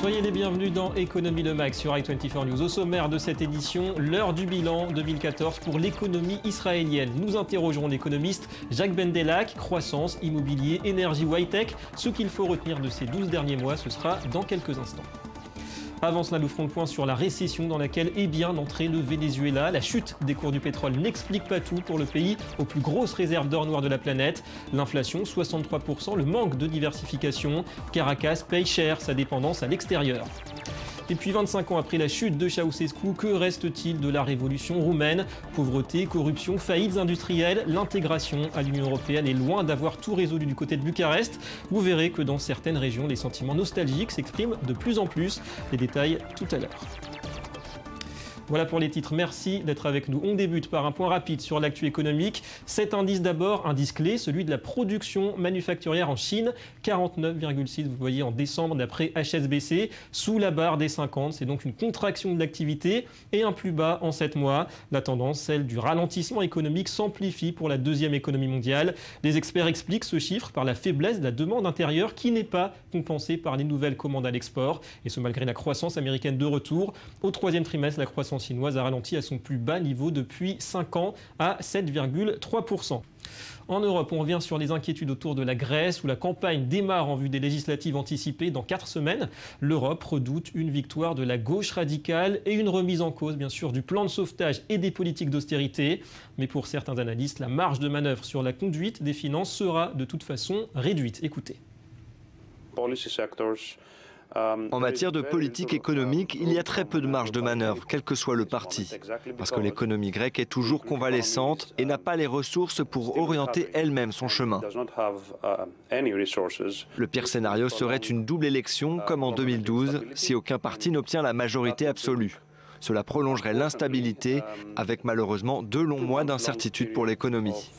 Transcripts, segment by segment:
Soyez les bienvenus dans Économie le Max sur i24 News. Au sommaire de cette édition, l'heure du bilan 2014 pour l'économie israélienne. Nous interrogerons l'économiste Jacques Bendellac, croissance, immobilier, énergie ou high-tech. Ce qu'il faut retenir de ces 12 derniers mois, ce sera dans quelques instants. Avant cela, nous ferons le point sur la récession dans laquelle est bien entré le Venezuela. La chute des cours du pétrole n'explique pas tout pour le pays aux plus grosses réserves d'or noir de la planète. L'inflation, 63%, le manque de diversification. Caracas paye cher sa dépendance à l'extérieur. Et puis 25 ans après la chute de Ceausescu, que reste-t-il de la révolution roumaine? Pauvreté, corruption, faillites industrielles, l'intégration à l'Union européenne est loin d'avoir tout résolu du côté de Bucarest. Vous verrez que dans certaines régions, les sentiments nostalgiques s'expriment de plus en plus. Les détails tout à l'heure. Voilà pour les titres, merci d'être avec nous. On débute par un point rapide sur l'actu économique. Cet indice d'abord, indice clé, celui de la production manufacturière en Chine, 49,6, vous voyez, en décembre d'après HSBC, sous la barre des 50. C'est donc une contraction de l'activité et un plus bas en 7 mois. La tendance, celle du ralentissement économique, s'amplifie pour la deuxième économie mondiale. Les experts expliquent ce chiffre par la faiblesse de la demande intérieure qui n'est pas compensée par les nouvelles commandes à l'export. Et ce malgré la croissance américaine de retour. Au troisième trimestre, la croissance chinoise a ralenti à son plus bas niveau depuis 5 ans à 7,3%. En Europe, on revient sur les inquiétudes autour de la Grèce où la campagne démarre en vue des législatives anticipées dans 4 semaines. L'Europe redoute une victoire de la gauche radicale et une remise en cause, bien sûr, du plan de sauvetage et des politiques d'austérité. Mais pour certains analystes, la marge de manœuvre sur la conduite des finances sera de toute façon réduite. Écoutez. En matière de politique économique, il y a très peu de marge de manœuvre, quel que soit le parti. Parce que l'économie grecque est toujours convalescente et n'a pas les ressources pour orienter elle-même son chemin. Le pire scénario serait une double élection, comme en 2012, si aucun parti n'obtient la majorité absolue. Cela prolongerait l'instabilité, avec malheureusement 2 longs mois d'incertitude pour l'économie.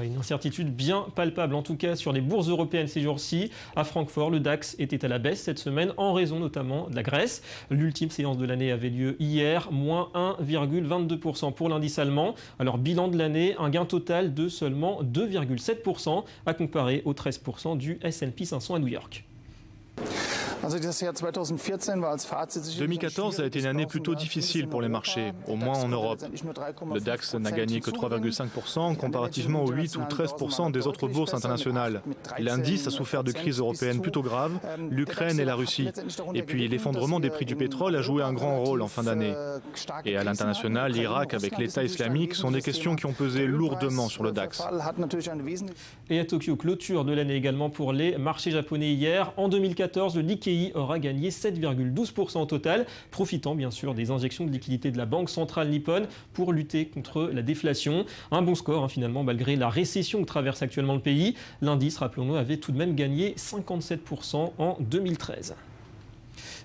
Une incertitude bien palpable, en tout cas sur les bourses européennes ces jours-ci. À Francfort, le DAX était à la baisse cette semaine, en raison notamment de la Grèce. L'ultime séance de l'année avait lieu hier, moins 1,22% pour l'indice allemand. Alors bilan de l'année, un gain total de seulement 2,7%, à comparer aux 13% du S&P 500 à New York. 2014 a été une année plutôt difficile pour les marchés, au moins en Europe. Le DAX n'a gagné que 3,5% comparativement aux 8 ou 13% des autres bourses internationales. L'indice a souffert de crises européennes plutôt graves, l'Ukraine et la Russie. Et puis l'effondrement des prix du pétrole a joué un grand rôle en fin d'année. Et à l'international, l'Irak avec l'État islamique sont des questions qui ont pesé lourdement sur le DAX. Et à Tokyo, clôture de l'année également pour les marchés japonais hier. En 2014, le Nikkei aura gagné 7,12% au total, profitant bien sûr des injections de liquidités de la Banque centrale nippone pour lutter contre la déflation. Un bon score finalement malgré la récession que traverse actuellement le pays. L'indice, rappelons-nous, avait tout de même gagné 57% en 2013.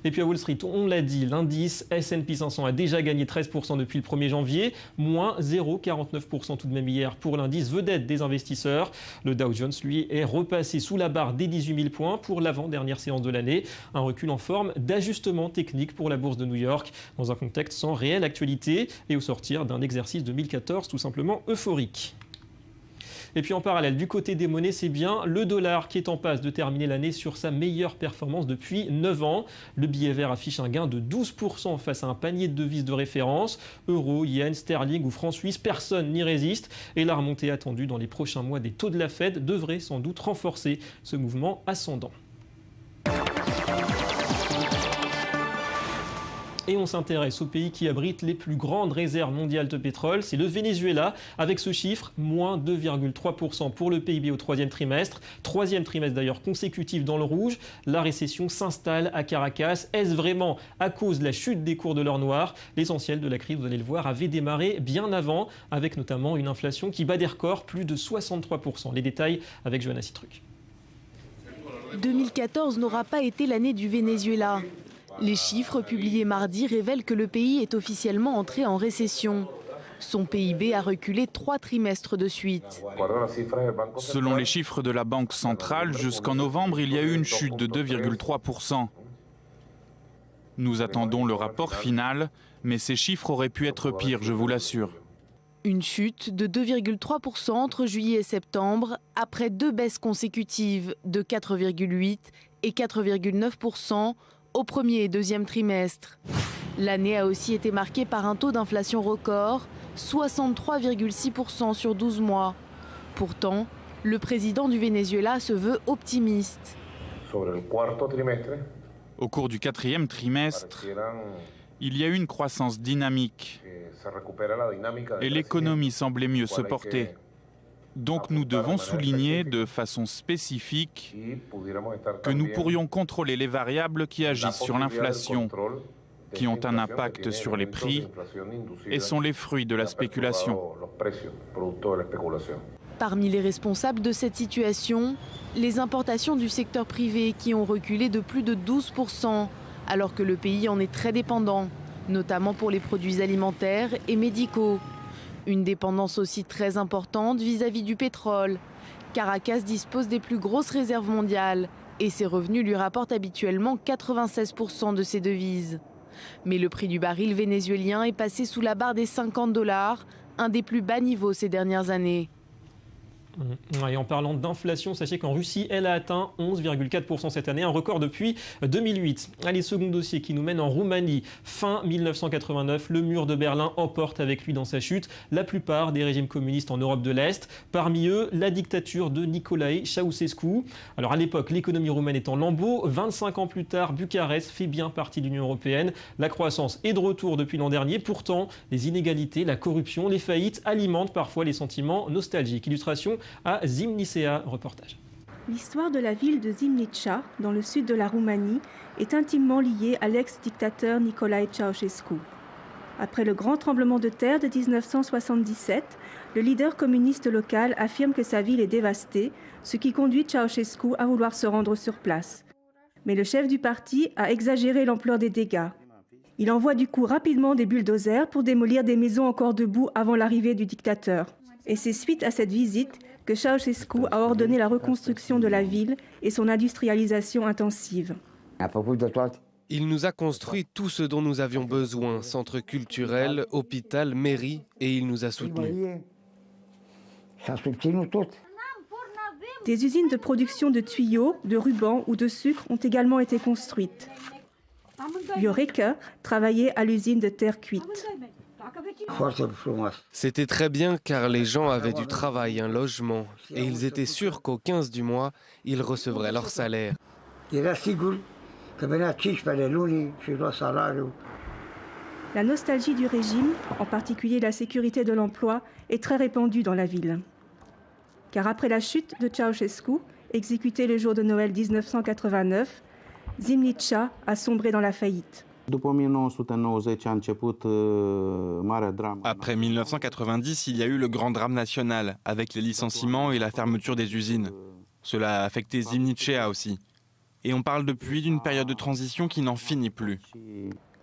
Et puis à Wall Street, on l'a dit, l'indice S&P 500 a déjà gagné 13% depuis le 1er janvier, moins 0,49% tout de même hier pour l'indice vedette des investisseurs. Le Dow Jones, lui, est repassé sous la barre des 18 000 points pour l'avant-dernière séance de l'année. Un recul en forme d'ajustement technique pour la bourse de New York, dans un contexte sans réelle actualité et au sortir d'un exercice 2014 tout simplement euphorique. Et puis en parallèle, du côté des monnaies, c'est bien le dollar qui est en passe de terminer l'année sur sa meilleure performance depuis 9 ans. Le billet vert affiche un gain de 12% face à un panier de devises de référence. Euro, yen, sterling ou franc suisse, personne n'y résiste. Et la remontée attendue dans les prochains mois des taux de la Fed devrait sans doute renforcer ce mouvement ascendant. Et on s'intéresse au pays qui abrite les plus grandes réserves mondiales de pétrole, c'est le Venezuela, avec ce chiffre, moins 2,3% pour le PIB au 3e trimestre. 3e trimestre d'ailleurs consécutif dans le rouge. La récession s'installe à Caracas. Est-ce vraiment à cause de la chute des cours de l'or noir? L'essentiel de la crise, vous allez le voir, avait démarré bien avant, avec notamment une inflation qui bat des records, plus de 63%. Les détails avec Johanna Citruc. 2014 n'aura pas été l'année du Venezuela. Les chiffres publiés mardi révèlent que le pays est officiellement entré en récession. Son PIB a reculé 3 trimestres de suite. Selon les chiffres de la Banque centrale, jusqu'en novembre, il y a eu une chute de 2,3%. Nous attendons le rapport final, mais ces chiffres auraient pu être pires, je vous l'assure. Une chute de 2,3% entre juillet et septembre, après 2 baisses consécutives de 4,8% et 4,9% au premier et deuxième trimestre. L'année a aussi été marquée par un taux d'inflation record, 63,6% sur 12 mois. Pourtant, le président du Venezuela se veut optimiste. Au cours du quatrième trimestre, il y a eu une croissance dynamique et l'économie semblait mieux se porter. Donc nous devons souligner de façon spécifique que nous pourrions contrôler les variables qui agissent sur l'inflation, qui ont un impact sur les prix et sont les fruits de la spéculation. Parmi les responsables de cette situation, les importations du secteur privé qui ont reculé de plus de 12%, alors que le pays en est très dépendant, notamment pour les produits alimentaires et médicaux. Une dépendance aussi très importante vis-à-vis du pétrole. Caracas dispose des plus grosses réserves mondiales et ses revenus lui rapportent habituellement 96% de ses devises. Mais le prix du baril vénézuélien est passé sous la barre des $50, un des plus bas niveaux ces dernières années. Et en parlant d'inflation, sachez qu'en Russie, elle a atteint 11,4% cette année, un record depuis 2008. Allez, second dossier qui nous mène en Roumanie. Fin 1989, le mur de Berlin emporte avec lui dans sa chute la plupart des régimes communistes en Europe de l'Est. Parmi eux, la dictature de Nicolae Ceausescu. Alors à l'époque, l'économie roumaine est en lambeaux. 25 ans plus tard, Bucarest fait bien partie de l'Union européenne. La croissance est de retour depuis l'an dernier. Pourtant, les inégalités, la corruption, les faillites alimentent parfois les sentiments nostalgiques. Illustration à Zimnicea, reportage. L'histoire de la ville de Zimnica, dans le sud de la Roumanie, est intimement liée à l'ex-dictateur Nicolae Ceausescu. Après le grand tremblement de terre de 1977, le leader communiste local affirme que sa ville est dévastée, ce qui conduit Ceausescu à vouloir se rendre sur place. Mais le chef du parti a exagéré l'ampleur des dégâts. Il envoie du coup rapidement des bulldozers pour démolir des maisons encore debout avant l'arrivée du dictateur. Et c'est suite à cette visite que Ceausescu a ordonné la reconstruction de la ville et son industrialisation intensive. Il nous a construit tout ce dont nous avions besoin, centre culturel, hôpital, mairie, et il nous a soutenus. Des usines de production de tuyaux, de rubans ou de sucre ont également été construites. Vioreka travaillait à l'usine de terre cuite. C'était très bien car les gens avaient du travail, un logement, et ils étaient sûrs qu'au 15 du mois, ils recevraient leur salaire. La nostalgie du régime, en particulier la sécurité de l'emploi, est très répandue dans la ville. Car après la chute de Ceausescu, exécuté le jour de Noël 1989, Zimnica a sombré dans la faillite. Après 1990, il y a eu le grand drame national, avec les licenciements et la fermeture des usines. Cela a affecté Zimnicea aussi. Et on parle depuis d'une période de transition qui n'en finit plus.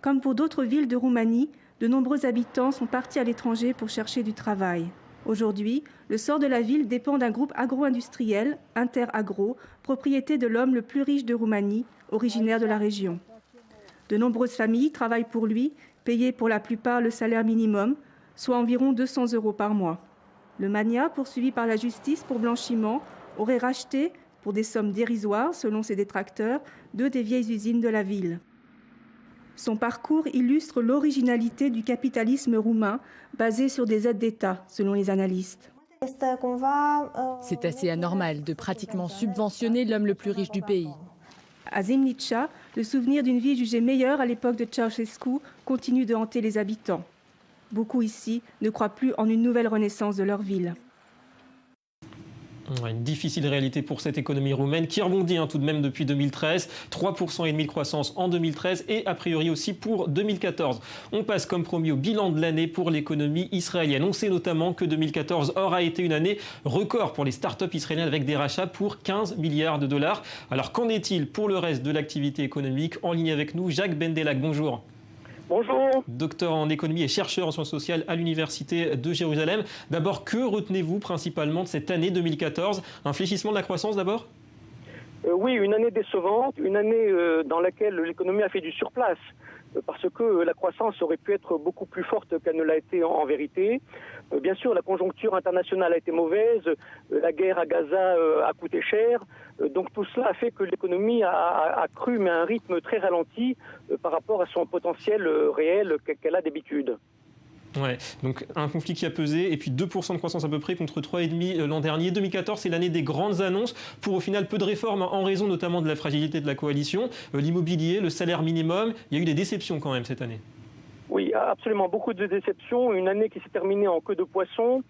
Comme pour d'autres villes de Roumanie, de nombreux habitants sont partis à l'étranger pour chercher du travail. Aujourd'hui, le sort de la ville dépend d'un groupe agro-industriel, Interagro, propriété de l'homme le plus riche de Roumanie, originaire de la région. De nombreuses familles travaillent pour lui, payées pour la plupart le salaire minimum, soit environ 200 € par mois. Le magnat, poursuivi par la justice pour blanchiment, aurait racheté, pour des sommes dérisoires selon ses détracteurs, 2 des vieilles usines de la ville. Son parcours illustre l'originalité du capitalisme roumain, basé sur des aides d'État, selon les analystes. C'est assez anormal de pratiquement subventionner l'homme le plus riche du pays. À Zimnica, le souvenir d'une vie jugée meilleure à l'époque de Ceausescu continue de hanter les habitants. Beaucoup ici ne croient plus en une nouvelle renaissance de leur ville. Une difficile réalité pour cette économie roumaine qui rebondit tout de même depuis 2013. 3,5% de croissance en 2013 et a priori aussi pour 2014. On passe comme promis au bilan de l'année pour l'économie israélienne. On sait notamment que 2014 aura été une année record pour les startups israéliennes avec des rachats pour 15 milliards de dollars. Alors qu'en est-il pour le reste de l'activité économique? En ligne avec nous, Jacques Bendelak, bonjour. Bonjour. Docteur en économie et chercheur en sciences sociales à l'Université de Jérusalem. D'abord, que retenez-vous principalement de cette année 2014? Un fléchissement de la croissance d'abord? Oui, une année décevante, une année dans laquelle l'économie a fait du surplace. parce que la croissance aurait pu être beaucoup plus forte qu'elle ne l'a été en vérité. Bien sûr, la conjoncture internationale a été mauvaise, la guerre à Gaza a coûté cher, donc tout cela a fait que l'économie a cru, mais à un rythme très ralenti par rapport à son potentiel réel qu'elle a d'habitude. Ouais, donc un conflit qui a pesé, et puis 2% de croissance à peu près contre 3,5% l'an dernier. 2014, c'est l'année des grandes annonces, pour au final peu de réformes, en raison notamment de la fragilité de la coalition. L'immobilier, le salaire minimum, il y a eu des déceptions quand même cette année. Oui, absolument, beaucoup de déceptions. Une année qui s'est terminée en queue de poisson.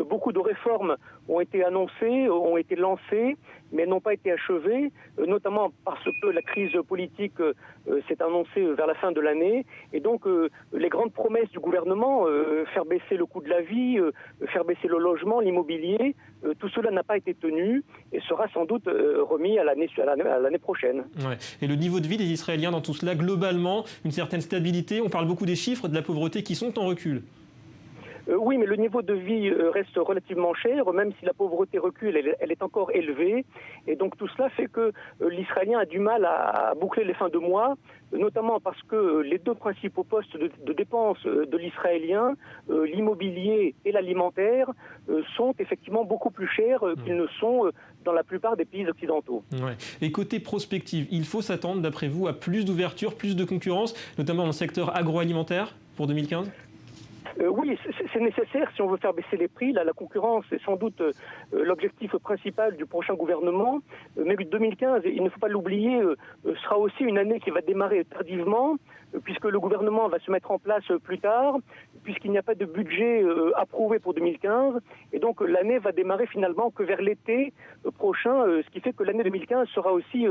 Beaucoup de réformes ont été annoncées, ont été lancées, mais n'ont pas été achevées, notamment parce que la crise politique s'est annoncée vers la fin de l'année. Et donc, les grandes promesses du gouvernement, faire baisser le coût de la vie, faire baisser le logement, l'immobilier, tout cela n'a pas été tenu et sera sans doute remis à l'année prochaine. Ouais. Et le niveau de vie des Israéliens dans tout cela, globalement, une certaine stabilité. On parle beaucoup des chiffres de la pauvreté qui sont en recul. Oui, mais le niveau de vie reste relativement cher, même si la pauvreté recule, elle est encore élevée. Et donc tout cela fait que l'Israélien a du mal à boucler les fins de mois, notamment parce que les deux principaux postes de dépenses de l'Israélien, l'immobilier et l'alimentaire, sont effectivement beaucoup plus chers qu'ils ne sont dans la plupart des pays occidentaux. Ouais. Et côté prospective, il faut s'attendre, d'après vous, à plus d'ouverture, plus de concurrence, notamment dans le secteur agroalimentaire pour 2015 ? Oui, c'est nécessaire si on veut faire baisser les prix. Là, la concurrence est sans doute l'objectif principal du prochain gouvernement. Mais 2015, il ne faut pas l'oublier, sera aussi une année qui va démarrer tardivement, puisque le gouvernement va se mettre en place plus tard, puisqu'il n'y a pas de budget approuvé pour 2015. Et donc l'année va démarrer finalement que vers l'été prochain, ce qui fait que l'année 2015 sera aussi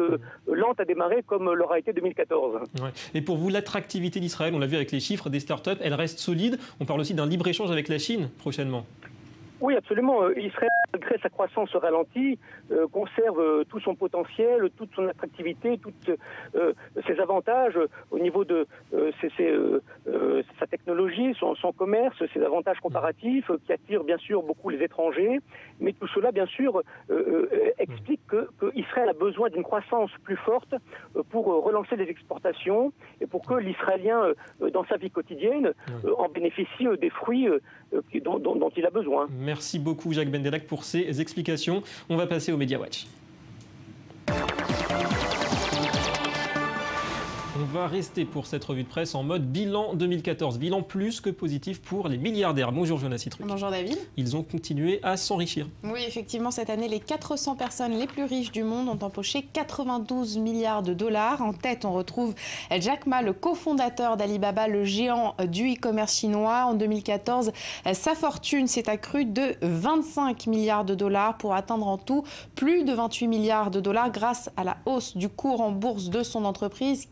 lente à démarrer comme l'aura été 2014. Ouais. Et pour vous, l'attractivité d'Israël, on l'a vu avec les chiffres des startups, elle reste solide. On parle aussi d'un libre-échange avec la Chine prochainement. Oui, absolument. Israël, malgré sa croissance ralentie, conserve tout son potentiel, toute son attractivité, tous ses avantages au niveau de sa technologie, son commerce, ses avantages comparatifs qui attirent bien sûr beaucoup les étrangers. Mais tout cela, bien sûr, explique que Israël a besoin d'une croissance plus forte pour relancer les exportations et pour que l'Israélien, dans sa vie quotidienne, en bénéficie des fruits dont il a besoin. Merci beaucoup Jacques Bendelak pour ces explications. On va passer au Media Watch. On va rester pour cette revue de presse en mode bilan 2014. Bilan plus que positif pour les milliardaires. Bonjour Jonas Citruc. Bonjour David. Ils ont continué à s'enrichir. Oui, effectivement, cette année, les 400 personnes les plus riches du monde ont empoché 92 milliards de dollars. En tête, on retrouve Jack Ma, le cofondateur d'Alibaba, le géant du e-commerce chinois. En 2014, sa fortune s'est accrue de 25 milliards de dollars pour atteindre en tout plus de 28 milliards de dollars grâce à la hausse du cours en bourse de son entreprise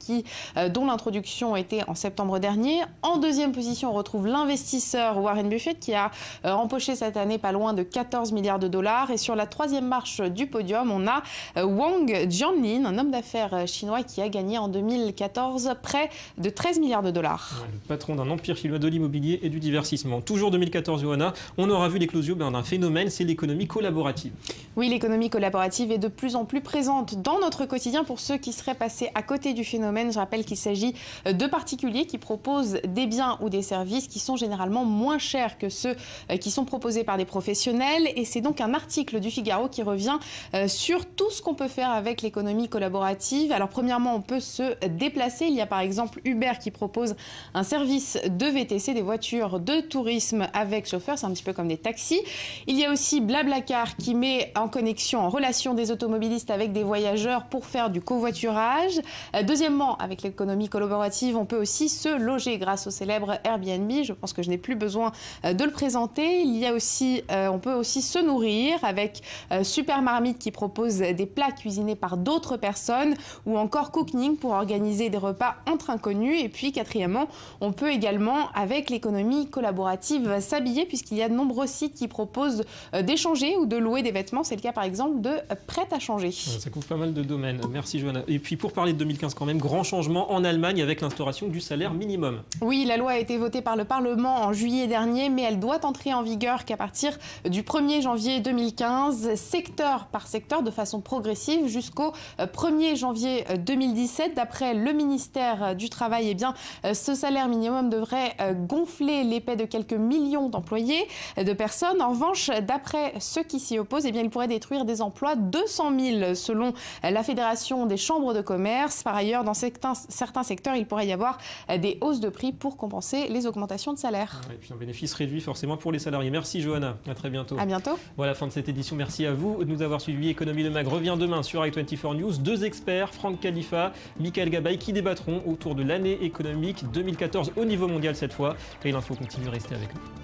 dont l'introduction était en septembre dernier. En deuxième position, on retrouve l'investisseur Warren Buffett qui a empoché cette année pas loin de 14 milliards de dollars. Et sur la troisième marche du podium, on a Wang Jianlin, un homme d'affaires chinois qui a gagné en 2014 près de 13 milliards de dollars. Ouais, le patron d'un empire chinois de l'immobilier et du divertissement. Toujours 2014, Johanna, on aura vu l'éclosion d'un phénomène, c'est l'économie collaborative. Oui, l'économie collaborative est de plus en plus présente dans notre quotidien. Pour ceux qui seraient passés à côté du phénomène, je rappelle qu'il s'agit de particuliers qui proposent des biens ou des services qui sont généralement moins chers que ceux qui sont proposés par des professionnels. Et c'est donc un article du Figaro qui revient sur tout ce qu'on peut faire avec l'économie collaborative. Alors premièrement, on peut se déplacer. Il y a par exemple Uber qui propose un service de VTC, des voitures de tourisme avec chauffeur. C'est un petit peu comme des taxis. Il y a aussi Blablacar qui met en connexion, en relation des automobilistes avec des voyageurs pour faire du covoiturage. Deuxièmement, avec l'économie collaborative, on peut aussi se loger grâce au célèbre Airbnb. Je pense que je n'ai plus besoin de le présenter. Il y a aussi, on peut aussi se nourrir avec Super Marmite qui propose des plats cuisinés par d'autres personnes ou encore Cooking pour organiser des repas entre inconnus. Et puis quatrièmement, on peut également avec l'économie collaborative s'habiller puisqu'il y a de nombreux sites qui proposent d'échanger ou de louer des vêtements. C'est le cas par exemple de Prêt à changer. Ça couvre pas mal de domaines. Merci Johanna. Et puis pour parler de 2015 quand même, grand changement changement en Allemagne avec l'instauration du salaire minimum. Oui, la loi a été votée par le Parlement en juillet dernier, mais elle doit entrer en vigueur qu'à partir du 1er janvier 2015, secteur par secteur, de façon progressive, jusqu'au 1er janvier 2017. D'après le ministère du Travail, eh bien, ce salaire minimum devrait gonfler l'épée de quelques millions d'employés, de personnes. En revanche, d'après ceux qui s'y opposent, eh bien, il pourrait détruire des emplois, 200 000 selon la Fédération des chambres de commerce. Par ailleurs, dans certains secteurs, il pourrait y avoir des hausses de prix pour compenser les augmentations de salaire. Et puis un bénéfice réduit forcément pour les salariés. Merci Johanna, à très bientôt. À bientôt. Voilà, fin de cette édition. Merci à vous de nous avoir suivis. Économie Le Mag revient demain sur i24 News. 2 experts, Franck Khalifa, Michael Gabay, qui débattront autour de l'année économique 2014 au niveau mondial cette fois. Et l'info continue, restez avec nous.